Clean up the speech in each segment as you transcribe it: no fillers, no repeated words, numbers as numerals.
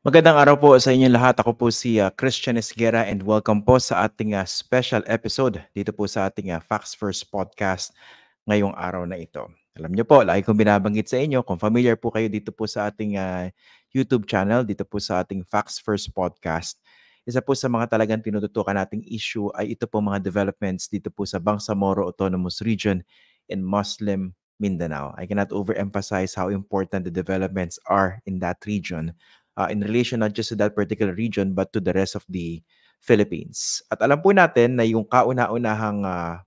Magandang araw po sa inyong lahat. Ako po si Christian Esguera and welcome po sa ating special episode dito po sa ating Facts First podcast ngayong araw na ito. Alam niyo po, lagi kong binabanggit sa inyo, kung familiar po kayo dito po sa ating YouTube channel, dito po sa ating Facts First podcast, isa po sa mga talagang tinututukan nating issue ay ito po mga developments dito po sa Bangsamoro Autonomous Region in Muslim Mindanao. I cannot overemphasize how important the developments are in that region. In relation not just to that particular region but to the rest of the Philippines. At alam po natin na yung kauna-unahang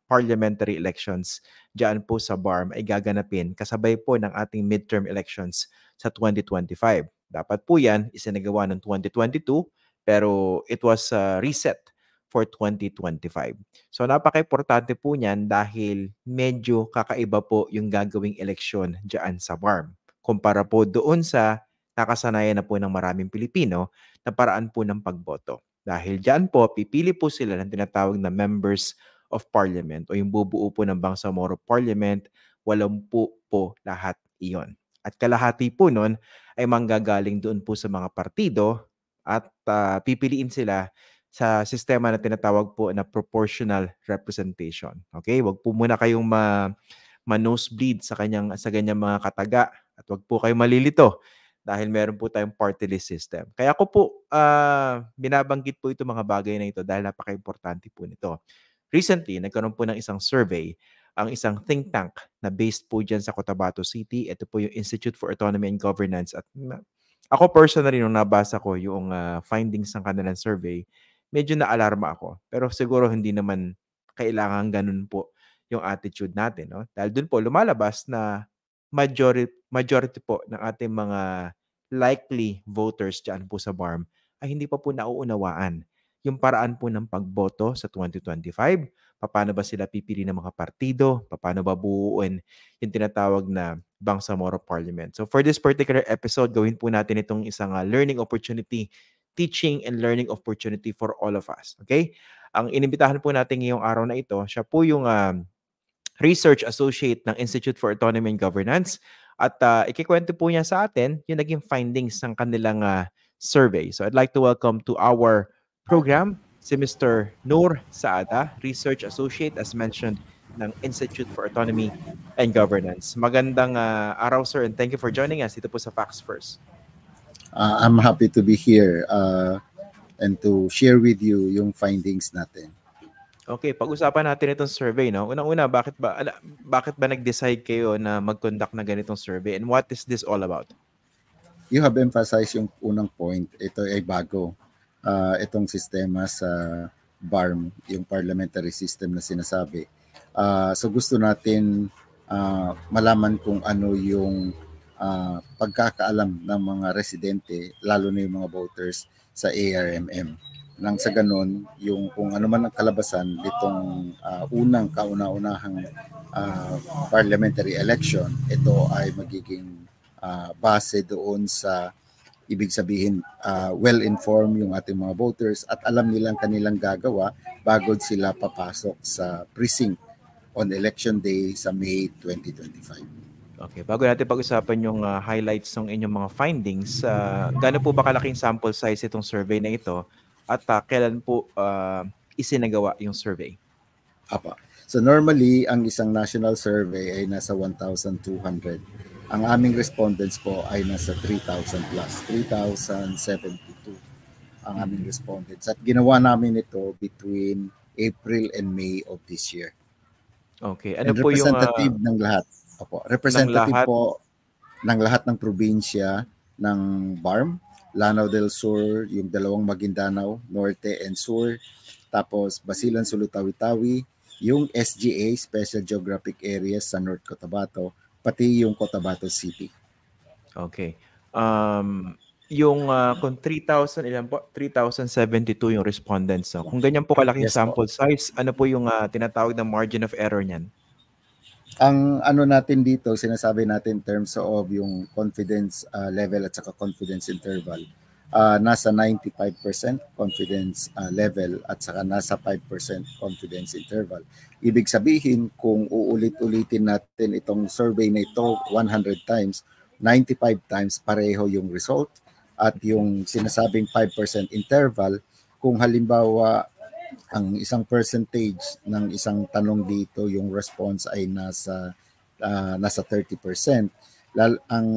parliamentary elections diyan po sa BARM ay gaganapin kasabay po ng ating midterm elections sa 2025. Dapat po yan isinagawa ng 2022 pero it was reset for 2025. So napaka-importante po niyan dahil medyo kakaiba po yung gagawing eleksyon diyan sa BARM kumpara po doon sa nakasanayan na po ng maraming Pilipino na paraan po ng pagboto. Dahil dyan po, pipili po sila ng tinatawag na members of parliament o yung bubuo po ng Bangsamoro Parliament, 80 po lahat iyon. At kalahati po nun ay manggagaling doon po sa mga partido at pipiliin sila sa sistema na tinatawag po na proportional representation. Okay? Wag po muna kayong ma-nosebleed sa ganyang mga kataga at wag po kayong malilito dahil meron po tayong party list system. Kaya ako po binabanggit po ito mga bagay na ito dahil napaka-importante po nito. Recently, nagkaroon po ng isang survey, ang isang think tank na based po dyan sa Cotabato City. Ito po yung Institute for Autonomy and Governance. At ako personally, nung nabasa ko yung findings ng kanilang survey, medyo na-alarma ako. Pero siguro hindi naman kailangan ganun po yung attitude natin. No? Dahil dun po lumalabas na majority po ng ating mga likely voters dyan po sa BARM ay hindi pa po nauunawaan yung paraan po ng pagboto sa 2025. Paano ba sila pipili ng mga partido? Paano ba buuin yung tinatawag na Bangsamoro Parliament? So for this particular episode, gawin po natin itong isang learning opportunity, teaching and learning opportunity for all of us. Okay? Ang inimbitahan po natin ngayong araw na ito, siya po yung Research Associate ng Institute for Autonomy and Governance at ikikwento po niya sa atin yung naging findings ng kanilang survey. So I'd like to welcome to our program si Mr. Noor Saada, Research Associate as mentioned ng Institute for Autonomy and Governance. Magandang araw sir and thank you for joining us dito po sa Facts First. I'm happy to be here and to share with you yung findings natin. Okay, pag-usapan natin itong survey, no? Unang-una, bakit ba nag-decide kayo na mag-conduct na ganitong survey and what is this all about? You have emphasized yung unang point. Ito ay bago. Itong sistema sa BARM, yung parliamentary system na sinasabi. So gusto natin malaman kung ano yung pagkakaalam ng mga residente, lalo na yung mga voters sa ARMM. Nang sa ganun, yung kung ano man ang kalabasan ditong unang kauna-unahang parliamentary election, ito ay magiging base doon sa ibig sabihin well-informed yung ating mga voters at alam nilang kanilang gagawa bago sila papasok sa precinct on election day sa May 2025. Okay, bago natin pag-usapan yung highlights ng inyong mga findings, gaano po ba kalaking sample size itong survey na ito? At kailan po isinagawa yung survey? Apa. So normally, ang isang national survey ay nasa 1,200. Ang aming respondents po ay nasa 3,000 plus, 3,072 ang aming respondents. At ginawa namin ito between April and May of this year. Okay. Ano and po representative yung ng lahat. Opo, representative po ng lahat ng probinsya ng BARM, Lanao del Sur, yung dalawang Maguindanao, Norte and Sur, tapos Basilan, Sulu, Tawi-Tawi, yung SGA, Special Geographic Areas sa North Cotabato, pati yung Cotabato City. Okay. Yung kung 3,000, ilan po? 3,072 yung respondents. So, kung ganyan po kalaking sample size, ano po yung tinatawag na margin of error niyan? Ang ano natin dito, sinasabi natin in terms of yung confidence level at saka confidence interval, nasa 95% confidence level at saka nasa 5% confidence interval. Ibig sabihin, kung uulit-ulitin natin itong survey na ito 100 times, 95 times pareho yung result, at yung sinasabing 5% interval, kung halimbawa ang isang percentage ng isang tanong dito, yung response ay nasa 30%. Ang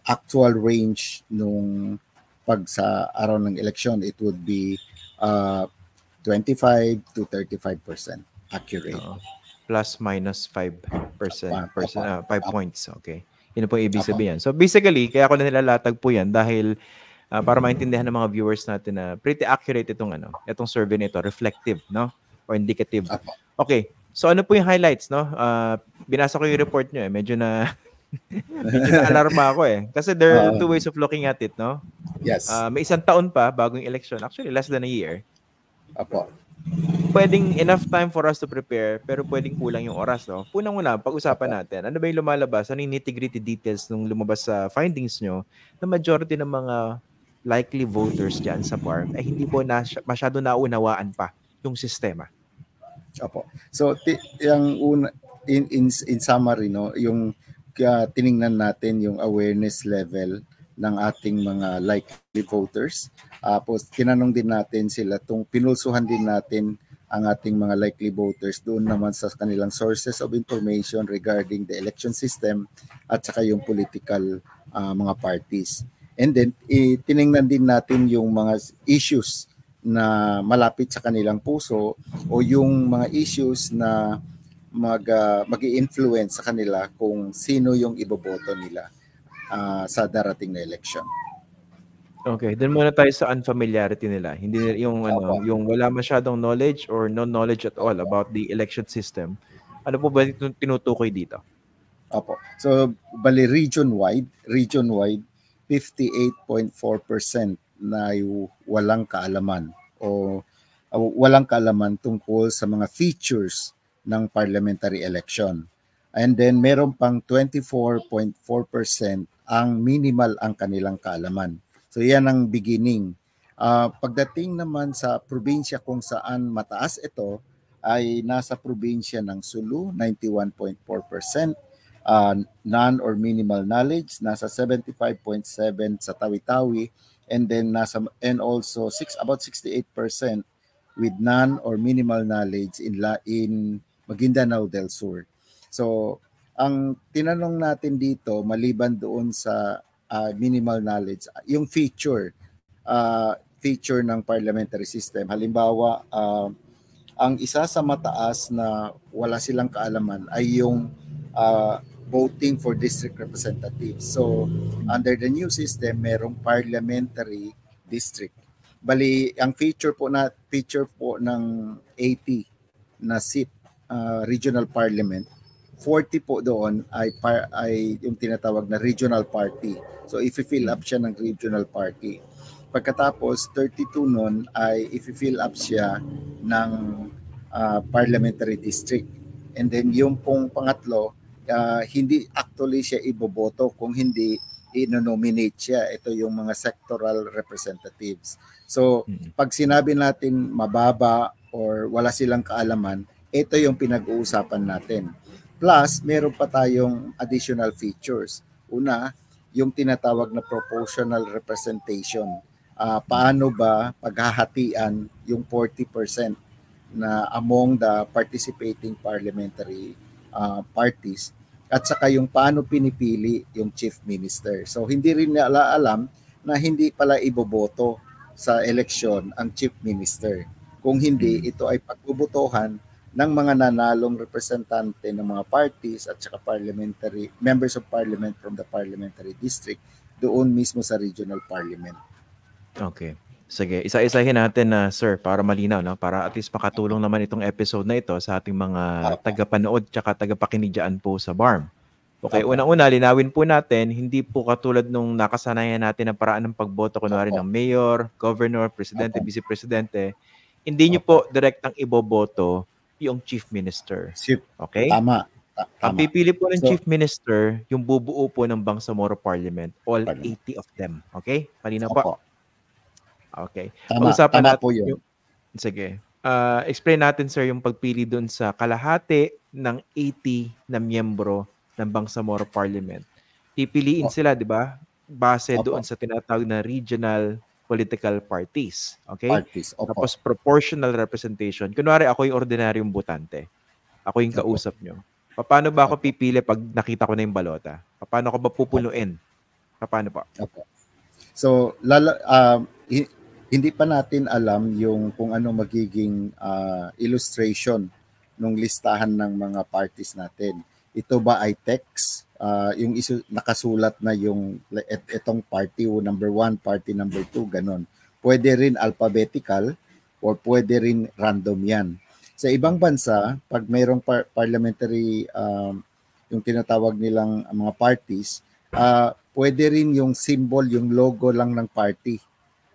actual range nung pag sa araw ng eleksyon, it would be 25 to 35% accurate. Plus minus 5%, 5 points. Okay. Yun po ibig Apo. sabihin. So basically, kaya ko na nilalatag po yan dahil para maintindihan ng mga viewers natin na pretty accurate itong survey nito, reflective, no? Or indicative. Apo. Okay. So ano po yung highlights, no? Binasa ko yung report nyo medyo na alarma ako Kasi there are two ways of looking at it, no? Yes. May isang taon pa bagong election. Actually, less than a year. Apo. Pwedeng enough time for us to prepare, pero pwedeng kulang yung oras, no? Unang-una, pag-usapan natin, ano ba yung lumalabas? Ano yung nitty-gritty details nung lumabas sa findings nyo na majority ng mga likely voters dyan sa BARM ay hindi po masyado naunawaan pa yung sistema? Opo. So, yung una, in summary, no, yung tiningnan natin yung awareness level ng ating mga likely voters. Tapos tinanong din natin sila, pinulsuhan din natin ang ating mga likely voters doon naman sa kanilang sources of information regarding the election system at saka yung political mga parties. And then, tiningnan din natin yung mga issues na malapit sa kanilang puso o yung mga issues na mag-i-influence sa kanila kung sino yung iboboto nila sa darating na election. Okay, then muna tayo sa unfamiliarity nila. Hindi yung yung wala masyadong knowledge or no knowledge at all about the election system. Ano po ba tinutukoy dito? Opo. So, bali region-wide, 58.4% na walang kaalaman o walang kaalaman tungkol sa mga features ng parliamentary election. And then meron pang 24.4% ang minimal ang kanilang kaalaman. So yan ang beginning. Pagdating naman sa probinsya kung saan mataas ito, ay nasa probinsya ng Sulu, 91.4%, none or minimal knowledge, nasa 75.7% sa Tawi-Tawi, and then also about 68% with none or minimal knowledge in Maguindanao del Sur. So, ang tinanong natin dito, maliban doon sa minimal knowledge, yung feature ng parliamentary system. Halimbawa, ang isa sa mataas na wala silang kaalaman ay yung voting for district representatives. So, under the new system, merong parliamentary district. Bali, ang feature po ng 80 na seat regional parliament, 40 po doon ay yung tinatawag na regional party. So, i-fill up siya ng regional party. Pagkatapos, 32 nun ay i-fill up siya ng parliamentary district. And then yung pong pangatlo, hindi actually siya iboboto kung hindi i-nominate siya. Ito yung mga sectoral representatives. So, pag sinabi natin mababa or wala silang kaalaman, ito yung pinag-uusapan natin. Plus, meron pa tayong additional features. Una, yung tinatawag na proportional representation. Paano ba paghahatian yung 40% na among the participating parliamentary parties, at saka yung paano pinipili yung chief minister. So, hindi rin nila alam na hindi pala iboboto sa eleksyon ang chief minister. Kung hindi, ito ay pagbubutohan ng mga nanalong representante ng mga parties at saka parliamentary members of parliament from the parliamentary district doon mismo sa regional parliament. Okay. Sige, isa-isahin natin na sir para malinaw, no? Para at least makatulong naman itong episode na ito sa ating mga tagapanood tsaka tagapakinig dyan po sa BARM. Okay, unang-una, linawin po natin, hindi po katulad nung nakasanayan natin ang paraan ng pagboto kunwari ng mayor, governor, presidente, vice-presidente. Hindi nyo po direktang iboboto yung chief minister. Okay? Okay? Tama. Ang pipili po ng Chief Minister, yung bubuo po ng Bangsamoro Parliament, all 80 of them. Okay? Malinaw po? Okay. Tama po yun. Sige. Explain natin, sir, yung pagpili doon sa kalahati ng 80 na miyembro ng Bangsamoro Parliament. Pipiliin sila, di ba? Base doon sa tinatawag na regional political parties. Okay? Tapos proportional representation. Kunwari, ako yung ordinaryong botante. Ako yung kausap nyo. Paano ba ako pipili pag nakita ko na yung balota? Paano ko ba pupunuin? Paano pa? So, hindi pa natin alam yung kung ano magiging illustration ng listahan ng mga parties natin. Ito ba ay text? Yung nakasulat na yung itong party number 1, party number 2, ganon. Pwede rin alphabetical or pwede rin random yan. Sa ibang bansa, pag mayroong parliamentary, yung tinatawag nilang mga parties, pwede rin yung symbol, yung logo lang ng party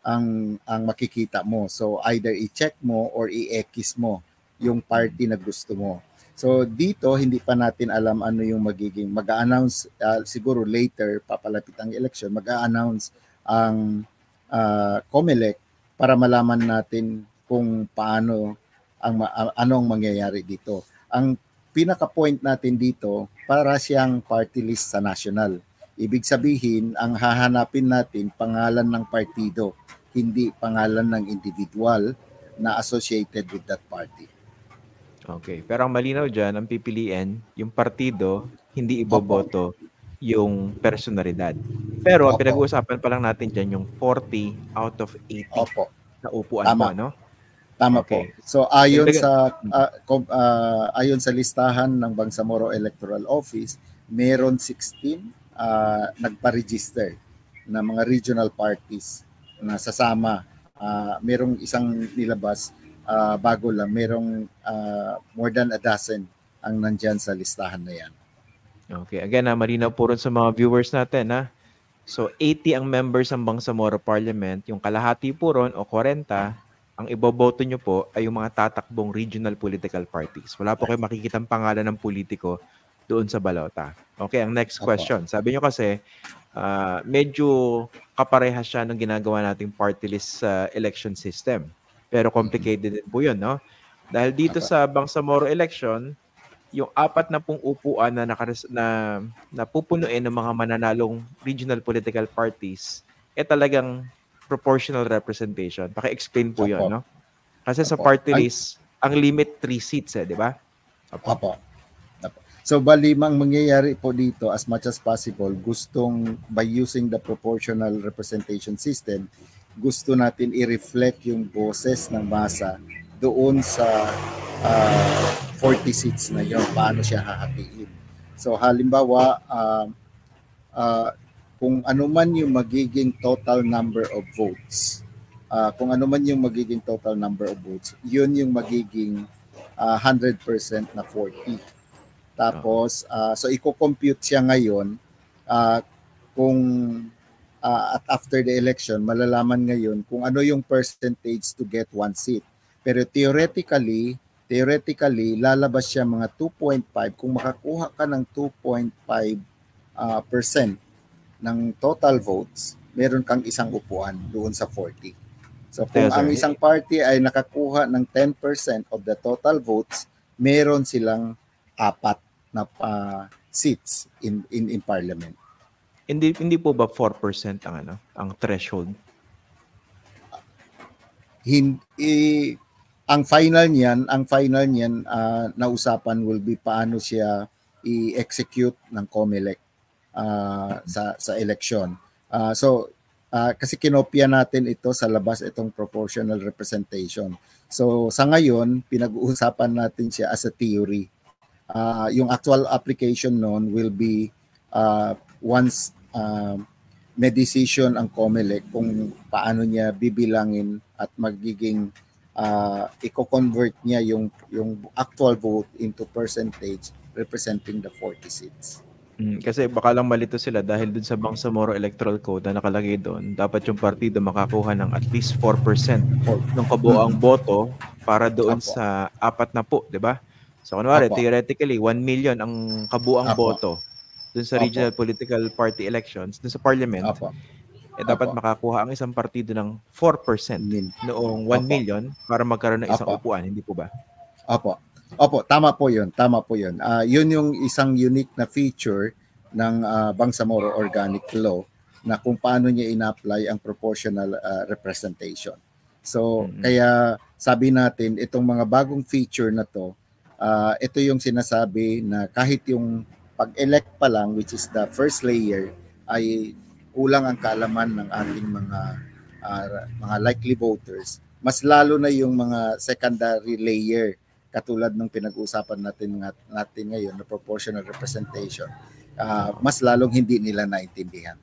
ang makikita mo. So either i-check mo or i-X mo yung party na gusto mo. So dito, hindi pa natin alam ano yung magiging, mag-a-announce, siguro later, papalapit ang election, mag-a-announce ang COMELEC para malaman natin kung paano anong mangyayari dito. Ang pinaka-point natin dito, para siyang party list sa national. Ibig sabihin, ang hahanapin natin, pangalan ng partido, hindi pangalan ng individual na associated with that party. Okay. Pero ang malinaw dyan, ang pipiliin, yung partido, hindi iboboto yung personalidad. Pero ang pinag-uusapan pa lang natin dyan, yung 40 out of 80 na upuan mo, no? Tama po. So ayon sa listahan ng Bangsamoro Electoral Office, meron 16 nagpa-register na mga regional parties na sasama. Merong isang nilabas bago lang, merong more than a dozen ang nandyan sa listahan na yan. Okay, again, malinaw po rin sa mga viewers natin, ha? So 80 ang members ng Bangsamoro Parliament, yung kalahati po ron o 40, ang iboboto nyo po ay yung mga tatakbong regional political parties. Wala po kayo makikitang pangalan ng politiko doon sa balota. Okay, ang next question. Sabi nyo kasi, medyo kaparehas siya ng ginagawa nating party list election system. Pero complicated din po yun, no? Dahil dito sa Bangsamoro election, yung 40 upuan na pupunuin ng mga mananalong regional political parties, talagang proportional representation. Paki-explain po yun, no? Kasi sa party list, ang limit 3 seats, di ba? So, bali mang mangyayari po dito as much as possible, by using the proportional representation system, gusto natin i-reflect yung boses ng masa doon sa 40 seats na yun, paano siya hahatiin. So, halimbawa, kung ano man yung magiging total number of votes, yun yung magiging 100% na 40. Tapos, so i-compute siya ngayon kung at after the election, malalaman ngayon kung ano yung percentage to get one seat. Pero theoretically, lalabas siya mga 2.5. Kung makakuha ka ng 2.5% ng total votes, meron kang isang upuan doon sa 40. So kung ang isang party ay nakakuha ng 10% of the total votes, meron silang 4 na seats in parliament. Hindi po ba 4% ang threshold? Ang final niyan na usapan will be paano siya i-execute ng COMELEC sa election. Kasi kinopya natin ito sa labas, itong proportional representation. So sa ngayon, pinag-uusapan natin siya as a theory. Yung actual application noon will be once may decision ang COMELEC kung paano niya bibilangin at magiging i-convert niya yung actual vote into percentage representing the 40 seats. Kasi baka lang malito sila dahil dun sa Bangsamoro Electoral Code na nakalagay doon, dapat yung partido makakuha ng at least 4% ng kabuoang boto para doon sa 40, di ba? So kunwari, Apo. theoretically, 1 million ang kabuang Apo. boto dun sa Opo. regional political party elections, dun sa parliament, Opo. dapat Opo. makakuha ang isang partido ng 4% noong 1 Opo. million para magkaroon ng isang Opo. upuan, hindi po ba? Opo. Opo, tama po 'yun. Tama po 'yun. Yun yung isang unique na feature ng Bangsamoro Organic Law na kung paano niya ina-apply ang proportional representation. So, kaya sabi natin itong mga bagong feature na to, ito yung sinasabi na kahit yung pag-elect pa lang, which is the first layer, ay kulang ang kaalaman ng ating mga likely voters. Mas lalo na yung mga secondary layer katulad ng pinag-uusapan natin ngayon na proportional representation, mas lalong hindi nila naintindihan.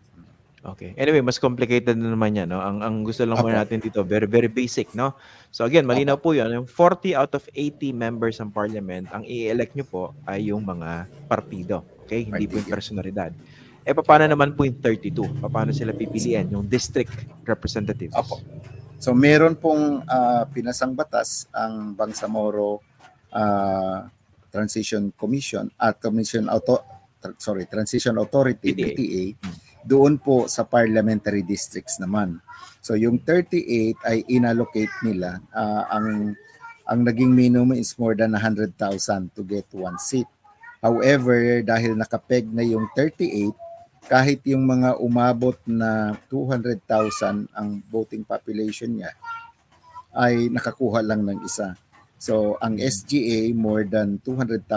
Okay. Anyway, mas complicated na naman yan, no? Ang gusto lang muna natin dito, very, very basic, no? So again, malinaw po yan. Yung 40 out of 80 members ng parliament, ang i-elect nyo po ay yung mga partido. Okay? Hindi po yung personalidad. Paano naman po yung 32? Paano sila pipilian? Yung district representatives? Opo. So meron pong pinasang batas ang Bangsamoro Transition Commission at Transition Authority, PTA, doon po sa parliamentary districts naman. So yung 38 ay inallocate nila. Ang naging minimum is more than 100,000 to get one seat. However, dahil nakapeg na yung 38, kahit yung mga umabot na 200,000 ang voting population niya, ay nakakuha lang ng isa. So, ang SGA more than 200,000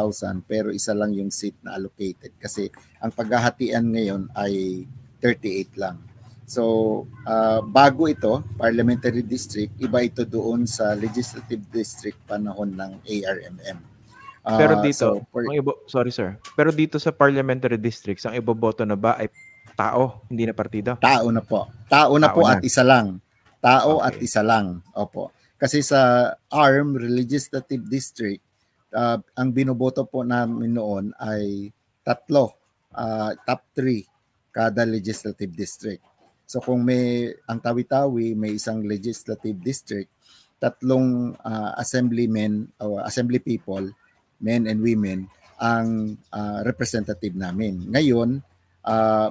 pero isa lang yung seat na allocated kasi ang paghahatian ngayon ay 38 lang. So, bago ito, parliamentary district, iba ito doon sa legislative district panahon ng ARMM. Pero dito, sorry sir, pero dito sa parliamentary districts, ang iboboto na ba ay tao, hindi na partido? Tao na po. Tao na po at isa lang. Tao at isa lang. Opo. Kasi sa ARM, Legislative District, ang binoboto po namin noon ay tatlo, top 3 kada legislative district. So kung ang Tawi-Tawi may isang legislative district, tatlong assemblymen o assembly people, men and women, ang representative namin. Ngayon,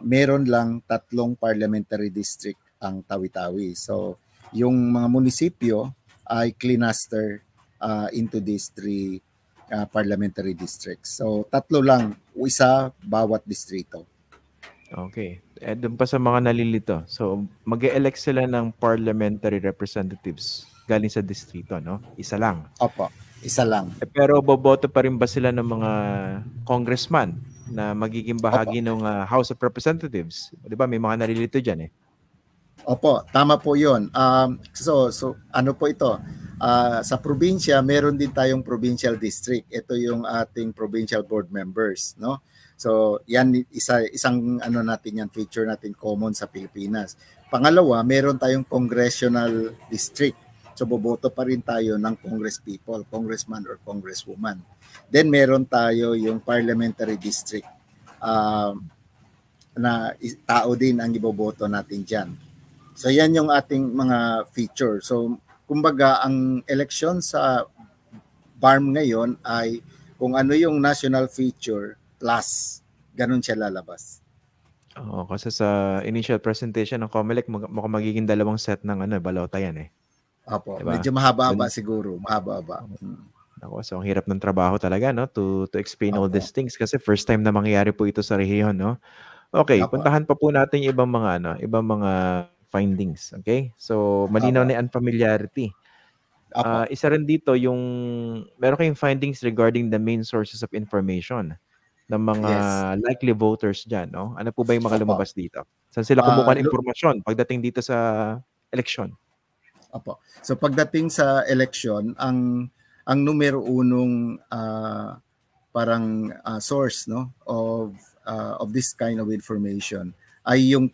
meron lang tatlong parliamentary district ang Tawi-Tawi. So yung mga munisipyo ay cluster into these 3 parliamentary districts. So tatlo lang, isa bawat distrito. Okay. Doon pa sa mga nalilito. So mag-e-elect sila ng parliamentary representatives galing sa distrito, no? Isa lang. Opo, isa lang. Pero boboto pa rin ba sila ng mga congressman na magiging bahagi ng House of Representatives? 'Di ba may mga nalilito diyan eh. Opo, tama po 'yon. So ano po ito? Sa probinsya, meron din tayong provincial district. Ito yung ating provincial board members, no? So, yan isang ano natin yan, feature natin common sa Pilipinas. Pangalawa, meron tayong congressional district. So, boboto pa rin tayo ng congresspeople, congressman or congresswoman. Then, meron tayo yung parliamentary district na tao din ang iboboto natin dyan. So, yan yung ating mga feature. So, kumbaga, ang election sa BARM ngayon ay kung ano yung national feature plus, ganun siya lalabas. Oo, kasi sa initial presentation ng COMELEC, mukhang magiging dalawang set ng balota yan eh. Opo, diba? Medyo mahaba-haba siguro, mahaba-haba. Ako, so ang hirap ng trabaho talaga, no, to explain all these things kasi first time na mangyayari po ito sa rehiyon, no. Okay, puntahan pa po natin yung ibang mga findings, okay? So malinaw na 'yung unfamiliarity. Isa rin dito yung meron kayong findings regarding the main sources of information ng mga likely voters dyan, no? Ano po ba yung mga lumabas dito? Saan sila kumukuha ng impormasyon pagdating dito sa election? Opo. So pagdating sa election, ang numero unong parang source, no, of this kind of information ay yung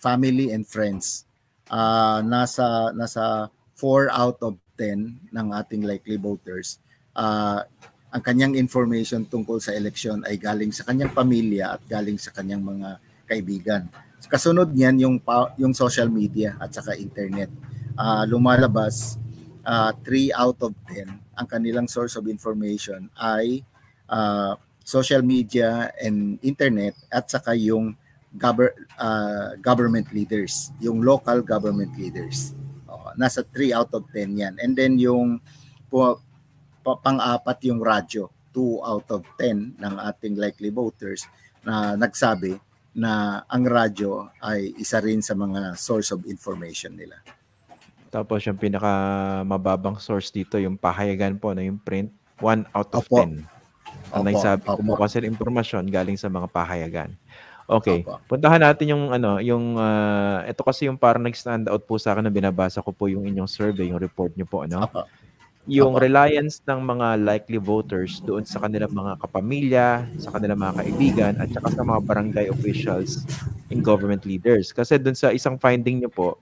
family and friends. Nasa 4 out of 10 ng ating likely voters, ang kanyang information tungkol sa election ay galing sa kanyang pamilya at galing sa kanyang mga kaibigan. Kasunod niyan yung social media at saka internet. Lumalabas 3 out of 10 ang kanilang source of information ay social media and internet at saka yung government leaders, yung local government leaders. Nasa 3 out of 10 yan. And then yung pang-apat yung radyo, 2 out of 10 ng ating likely voters na nagsabi na ang radyo ay isa rin sa mga source of information nila. Tapos yung pinaka mababang source dito, yung pahayagan po na yung print, 1 out of 10. Ang nagsabi, kumuha sila impormasyon galing sa mga pahayagan. Okay, puntahan natin yung ito kasi yung parang nag-stand out po sa akin na binabasa ko po yung inyong survey, yung report niyo po, ano? Yung reliance ng mga likely voters doon sa kanilang mga kapamilya, sa kanilang mga kaibigan, at saka sa mga barangay officials and government leaders. Kasi doon sa isang finding niyo po,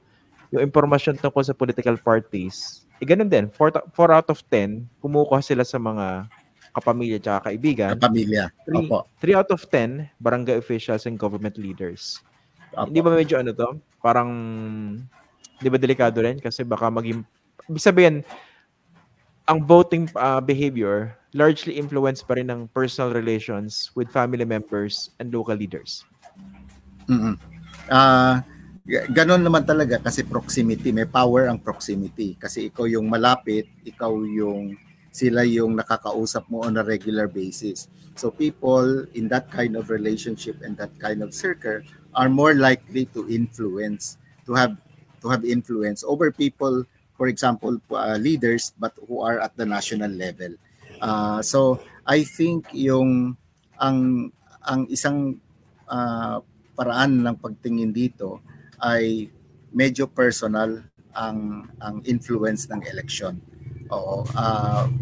yung impormasyon tungkol sa political parties, ganun din, 4 out of 10, kumukuha sila sa mga kapamilya at kaibigan. Kapamilya. 3 out of 10, barangay officials and government leaders. Hindi ba medyo ano to? Parang, di ba delikado rin? Kasi baka maging, ibig sabihin, ang voting behavior largely influenced pa rin ng personal relations with family members and local leaders. Ganon naman talaga kasi proximity, may power ang proximity. Kasi ikaw yung malapit, sila yung nakakausap mo on a regular basis. So people in that kind of relationship and that kind of circle are more likely to influence, to have influence over people, for example, leaders, but who are at the national level. So I think ang isang paraan ng pagtingin dito ay medyo personal ang influence ng election.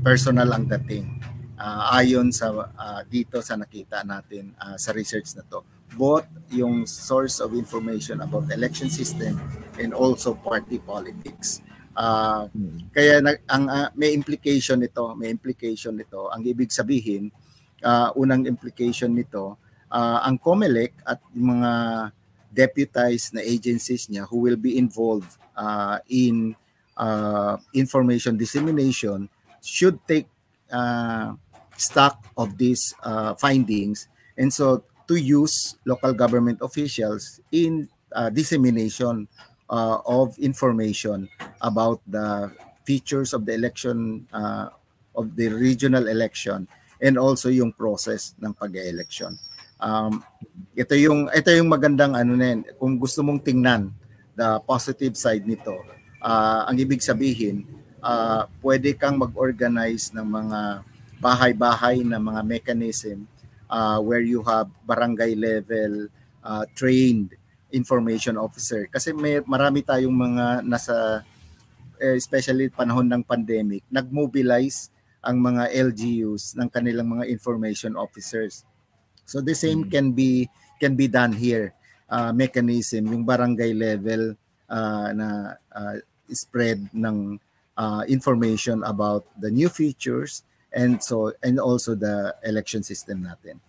Personal ang dating. Ayon sa dito sa nakita natin sa research na to. Both yung source of information about election system and also party politics. Kaya may implication nito. Ang ibig sabihin, unang implication nito, ang COMELEC at yung mga deputized na agencies niya who will be involved in information dissemination should take stock of these findings, and so to use local government officials in dissemination of information about the features of the election, of the regional election, and also yung process ng pag-election. Ito yung magandang kung gusto mong tingnan the positive side nito. Ang ibig sabihin, pwede kang mag-organize ng mga bahay-bahay na mga mechanism where you have barangay level trained information officer. Kasi marami tayong mga nasa, especially panahon ng pandemic, nag-mobilize ang mga LGUs ng kanilang mga information officers. So the same can be done here. Mechanism, yung barangay level na spread ng information about the new features and also the election system natin.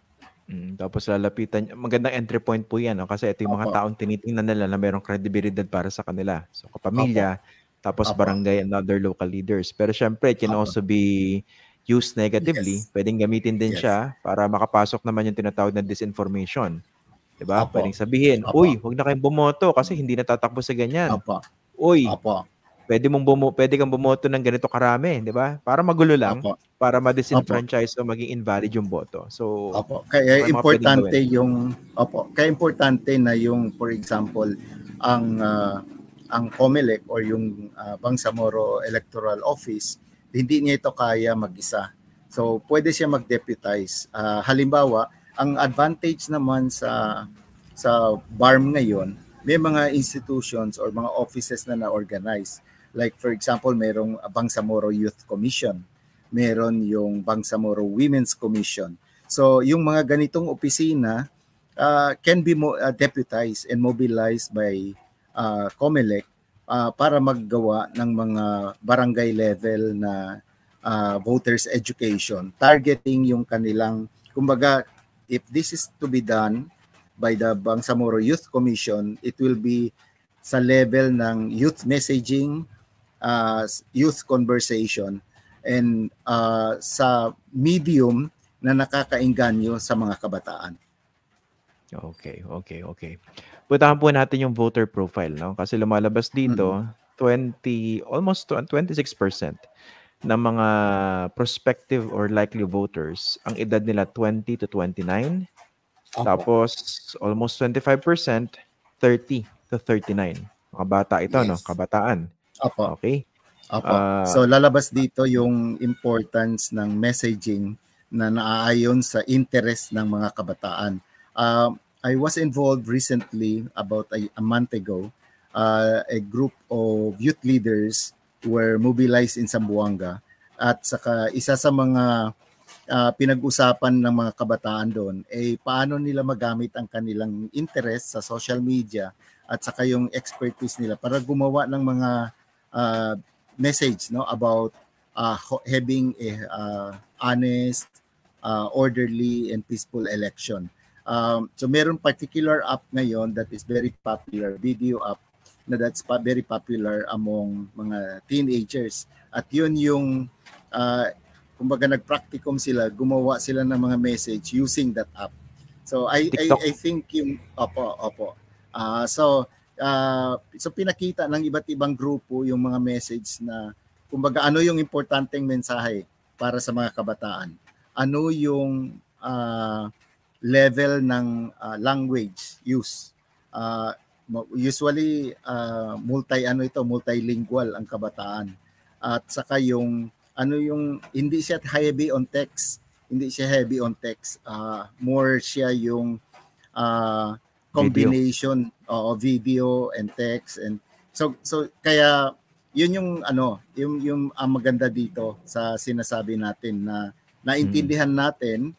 Tapos lalapitan, magandang entry point po yan, no? Kasi ito yung mga taong tinitingnan nila na mayroong kredibilidad para sa kanila. So kapamilya, tapos barangay and other local leaders. Pero syempre, it can also be used negatively. Pwedeng gamitin din siya para makapasok naman yung tinatawag na disinformation. Diba? Pwedeng sabihin, uy, huwag na kayong bumoto kasi hindi natatakbo sa ganyan. Uy, pwede kang bumoto ng ganito karami, di ba? Para magulo lang, para ma-disenfranchise o maging invalid yung boto. So, kaya importante na yung, for example, ang COMELEC or yung Bangsamoro Electoral Office, hindi niya ito kaya mag-isa. So, pwede siya mag-deputize. Halimbawa, ang advantage naman sa BARM ngayon, may mga institutions or mga offices na na-organize. Like for example, merong Bangsamoro Youth Commission, meron yung Bangsamoro Women's Commission. So yung mga ganitong opisina can be deputized and mobilized by COMELEC para maggawa ng mga barangay level na voters education, targeting yung kanilang, kumbaga, if this is to be done by the Bangsamoro Youth Commission, it will be sa level ng youth messaging, youth conversation, and sa medium na nakakaengganyo sa mga kabataan. Okay. Puntahan po natin yung voter profile, no? Kasi lumalabas dito, 26% ng mga prospective or likely voters, ang edad nila 20 to 29. Tapos, almost 25%, 30 to 39. Mga bata ito, no? Yes. Kabataan. Opo. Okay. Opo. So lalabas dito yung importance ng messaging na naaayon sa interest ng mga kabataan. I was involved recently, about a month ago. A group of youth leaders were mobilized in Zamboanga, at saka isa sa mga pinag-usapan ng mga kabataan doon paano nila magamit ang kanilang interest sa social media at saka yung expertise nila para gumawa ng mga message, no, about having a honest, orderly and peaceful election. So meron particular app ngayon that is very popular, video app, that's very popular among mga teenagers. At yun yung kumbaga nag-practicum sila, gumawa sila ng mga message using that app. So I think yung opo. So pinakita ng iba't ibang grupo yung mga message na kumbaga ano yung importanteng mensahe para sa mga kabataan. Ano yung level ng language use. Usually multilingual ang kabataan. At saka yung ano yung hindi siya heavy on text, more siya yung combination of video and text, and so kaya yun yung yung maganda dito sa sinasabi natin na naintindihan natin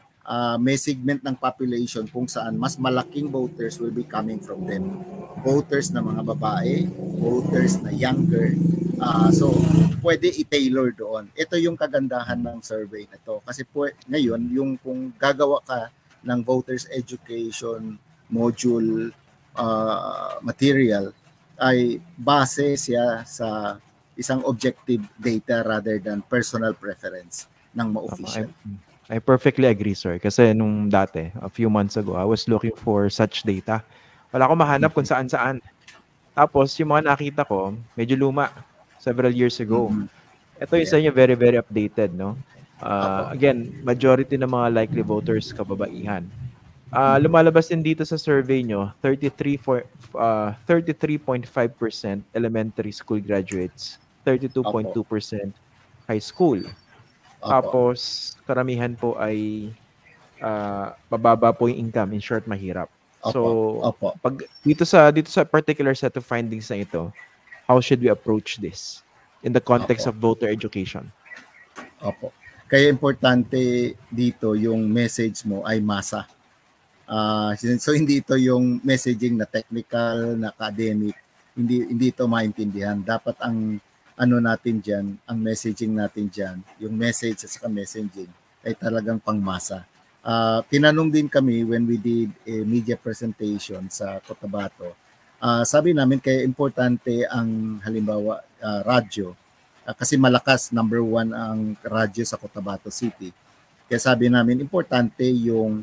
may segment ng population kung saan mas malaking voters will be coming from them. Voters na mga babae, voters na younger. So pwede i-tailor doon. Ito yung kagandahan ng survey na to. Kasi ngayon, yung kung gagawa ka ng voters education module material, ay base siya sa isang objective data rather than personal preference ng ma-official. I perfectly agree, sir. Kasi nung dati, a few months ago, I was looking for such data. Wala akong mahanap kung saan-saan. Tapos, yung mga nakita ko, medyo luma. Several years ago. Ito yung sa inyo very, very updated, no? Again, majority ng mga likely voters, kababaihan. Lumalabas din dito sa survey nyo, 33.5% elementary school graduates, 32.2% high school. Tapos, karamihan po ay bababa po yung income. In short, mahirap. So, pag dito sa particular set of findings na ito, how should we approach this in the context of voter education? Kaya importante dito yung message mo ay masa. So hindi ito yung messaging na technical, na academic, hindi ito maintindihan. Dapat ang natin diyan, ang messaging natin diyan, yung message at saka messaging ay talagang pangmasa. Tinanong din kami when we did a media presentation sa Cotabato. Sabi namin kaya importante ang halimbawa radyo, kasi malakas, number 1 ang radyo sa Cotabato City. Kaya sabi namin importante yung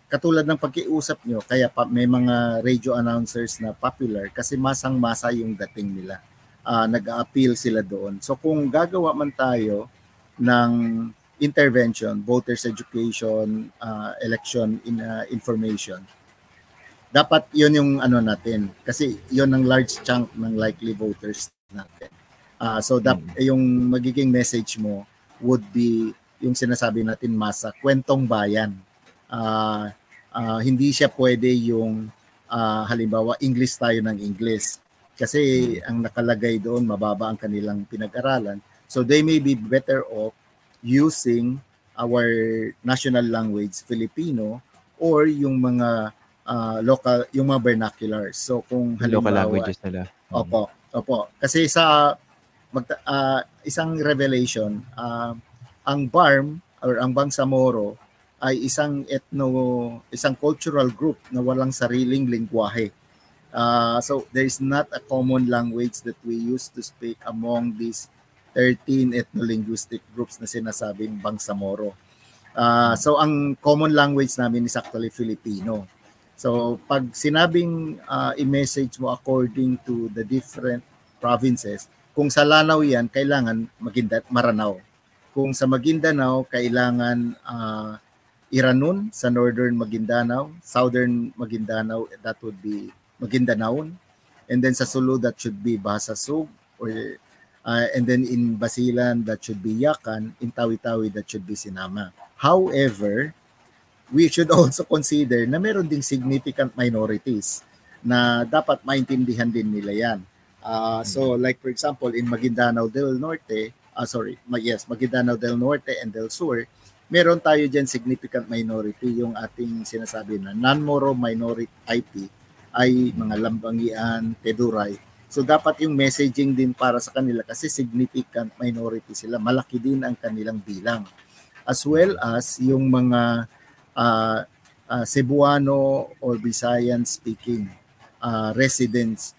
katulad ng pag-iusap nyo, kaya may mga radio announcers na popular kasi masang-masa yung dating nila. Nag-a-appeal sila doon. So kung gagawa man tayo ng intervention, voters education, election information, dapat yun yung natin. Kasi yun ang large chunk ng likely voters natin. So yung magiging message mo would be yung sinasabi natin masa, kwentong bayan. Hindi siya pwede yung halimbawa English tayo ng English. Kasi ang nakalagay doon, mababa ang kanilang pinag-aralan. So they may be better off using our national language, Filipino, or yung mga local, yung mga vernaculars. So kung halimbawa, local languages nila. Opo. Kasi sa isang revelation, ang BARM or ang Bangsamoro ay isang cultural group na walang sariling lengguwahe. So there is not a common language that we use to speak among these 13 ethno-linguistic groups na sinasabing Bangsamoro. So ang common language namin is actually Filipino. So pag sinabing i-message mo according to the different provinces, kung sa Lanao yan, kailangan Maranao. Kung sa Maguindanao, kailangan Iranon sa Northern Maguindanao, Southern Maguindanao, that would be Maguindanaon. And then sa Sulu, that should be Bahasasug. And then in Basilan, that should be Yakan. In Tawi-Tawi, that should be Sinama. However, we should also consider na meron ding significant minorities na dapat maintindihan din nila yan. So like for example, in Maguindanao del Norte, Maguindanao del Norte and del Sur, meron tayo dyan significant minority, yung ating sinasabi na non-Moro minority IP ay mga Lambangian, Teduray. So dapat yung messaging din para sa kanila kasi significant minority sila, malaki din ang kanilang bilang. As well as yung mga Cebuano or Visayan speaking residents,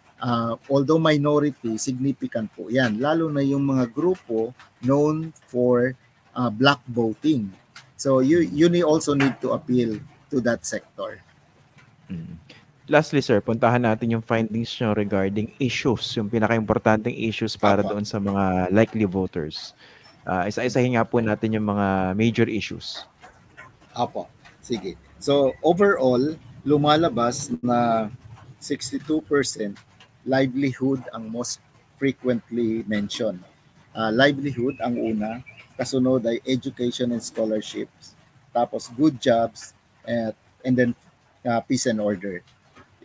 although minority, significant po yan. Lalo na yung mga grupo known for black voting. So you also need to appeal to that sector. Lastly, sir, puntahan natin yung findings nyo regarding issues, yung pinaka-importanting issues para doon sa mga likely voters. Isa-isahin nga po natin yung mga major issues. Apo, sige. So overall, lumalabas na 62% livelihood ang most frequently mentioned. Livelihood ang una, kasunod ay education and scholarships, tapos good jobs, and then peace and order.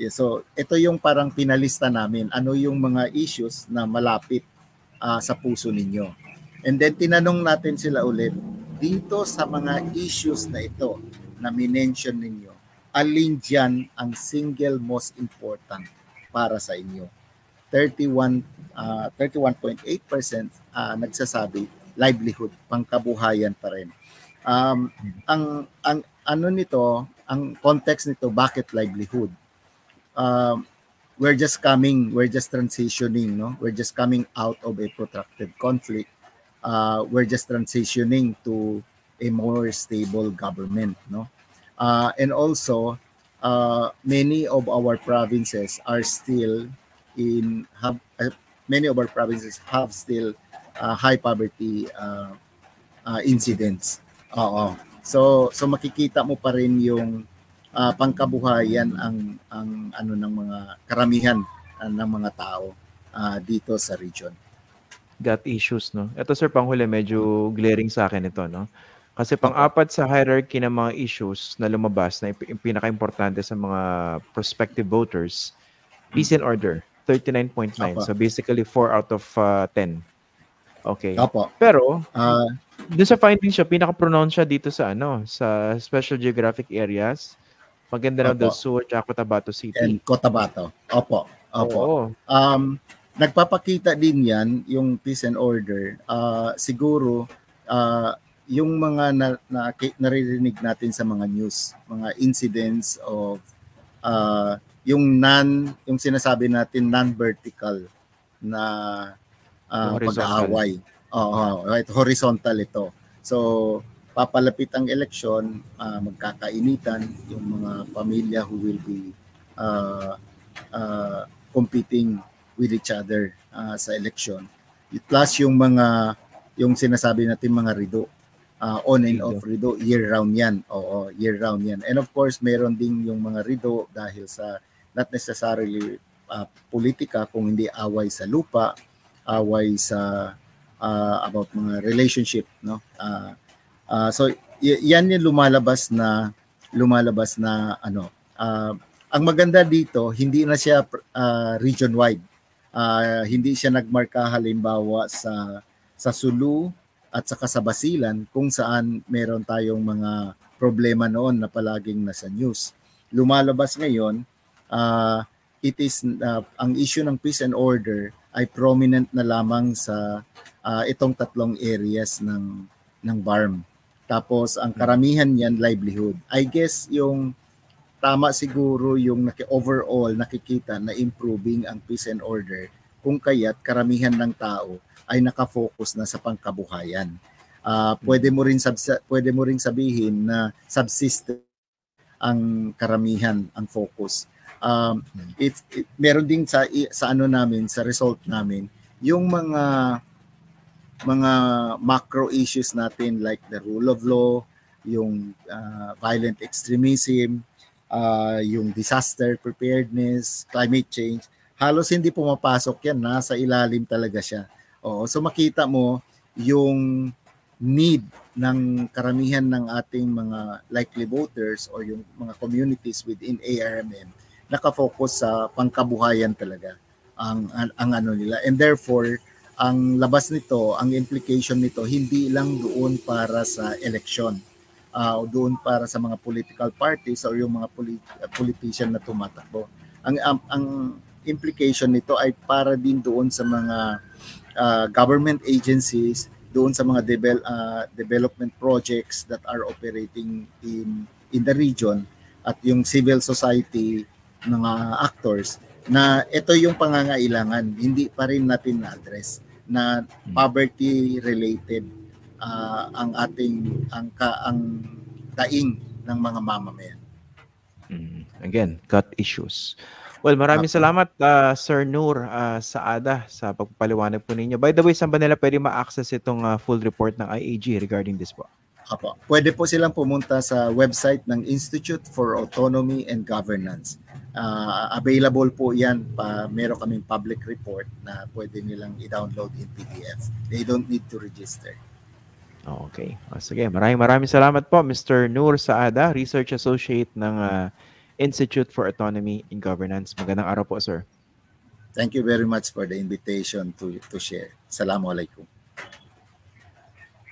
So ito yung parang pinalista namin, ano yung mga issues na malapit sa puso ninyo. And then tinanong natin sila ulit, dito sa mga issues na ito na minention ninyo, alin dyan ang single most important para sa inyo? 31.8% nagsasabi livelihood, pangkabuhayan pa rin. Ang ano nito, ang context nito, bakit livelihood? We're just transitioning, no? We're just coming out of a protracted conflict. We're just transitioning to a more stable government, no? And also, many of our provinces are still have still high poverty incidents. So makikita mo pa rin yung pangkabuhayan ang ano ng mga karamihan ng mga tao dito sa region. Got issues, no? Ito, sir, panghuli, medyo glaring sa akin ito, no? Kasi pang-apat sa hierarchy ng mga issues na lumabas na pinaka-importante sa mga prospective voters, peace and order, 39.9. So basically 4 out of 10. Okay. Pero dun sa findings siya, pinaka-pronounce siya dito sa sa special geographic areas, Maguindanao del Sur, Cotabato City. And Cotabato. Opo. Nagpapakita din yan, yung peace and order. Siguro, yung mga naririnig natin sa mga news, mga incidents of yung sinasabi natin non-vertical na pag-aaway. Horizontal ito. So, papalapit ang eleksyon, magkakainitan yung mga pamilya who will be competing with each other sa election. Plus yung sinasabi natin mga rido, on and off rido, year-round yan. Year-round yan. And of course, meron ding yung mga rido dahil sa not necessarily politika, kung hindi away sa lupa, away sa about mga relationship, no? So yan yung lumalabas na ang maganda dito, hindi na siya region wide. Hindi siya nagmarka halimbawa sa Sulu at saka sa Basilan kung saan meron tayong mga problema noon na palaging nasa news. Lumalabas ngayon, it is ang issue ng peace and order ay prominent na lamang sa itong tatlong areas ng BARM. Tapos ang karamihan niyan livelihood. I guess yung tama siguro yung overall nakikita na improving ang peace and order kung kaya't karamihan ng tao ay nakafocus na sa pangkabuhayan. Pwede mo ring sabihin na subsistence ang karamihan, ang focus. Meron din sa ano namin, sa result namin, yung mga macro issues natin like the rule of law, yung violent extremism, yung disaster preparedness, climate change, halos hindi pumapasok yan, nasa ilalim talaga siya. So makita mo yung need ng karamihan ng ating mga likely voters or yung mga communities within ARMM nakafocus sa pangkabuhayan talaga ang ano nila, and therefore ang labas nito, ang implication nito hindi lang doon para sa election, doon para sa mga political parties or yung mga politician na tumatakbo. Ang implication nito ay para din doon sa mga government agencies, doon sa mga development projects that are operating in the region, at yung civil society, mga actors, na ito yung pangangailangan, hindi pa rin natin na-address, na poverty related ang daing ng mga mamamayan. Again, cut issues. Well, maraming salamat Sir Noor Saada sa pagpapaliwanag po ninyo. By the way, saan ba nila pwede ma-access itong full report ng IAG regarding this po? Apo. Pwede po silang pumunta sa website ng Institute for Autonomy and Governance. Available po yan, meron kaming public report na pwede nilang i-download in PDF. They don't need to register. Okay. Sige, maraming salamat po Mr. Noor Saada, Research Associate ng Institute for Autonomy and Governance. Magandang araw po, sir. Thank you very much for the invitation to share. Assalamualaikum.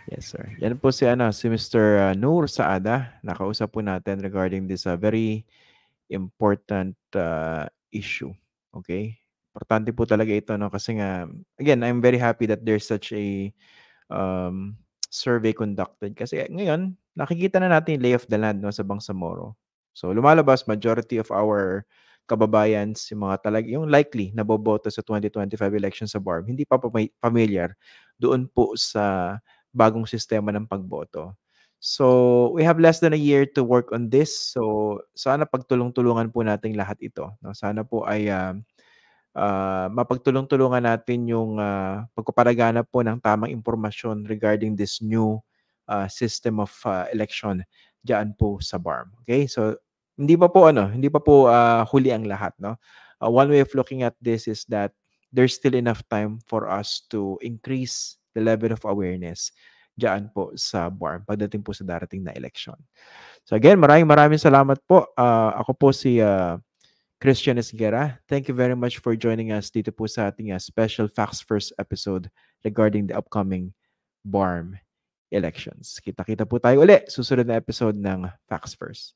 Yes, sir. Yan po si Mr. Noor Saada. Nakausap po natin regarding this very important issue. Okay? Importante po talaga ito, no? Kasi nga, again, I'm very happy that there's such a survey conducted. Kasi ngayon, nakikita na natin yung lay of the land, no, sa Bangsamoro. So, lumalabas, majority of our kababayans, yung likely na boboto sa 2025 elections sa BARM, hindi pa familiar doon po sa bagong sistema ng pagboto. So, we have less than a year to work on this. So, sana pagtulong-tulungan po natin lahat ito. No? Sana po ay mapagtulong-tulungan natin yung pagpaparagana po ng tamang impormasyon regarding this new system of election diyan po sa BARM. Okay? So, hindi pa po huli ang lahat, no? One way of looking at this is that there's still enough time for us to increase the level of awareness diyan po sa BARM pagdating po sa darating na election. So again, maraming salamat po. Ako po si Christian Esguera. Thank you very much for joining us dito po sa ating special Facts First episode regarding the upcoming BARM elections. Kita-kita po tayo uli susunod na episode ng Facts First.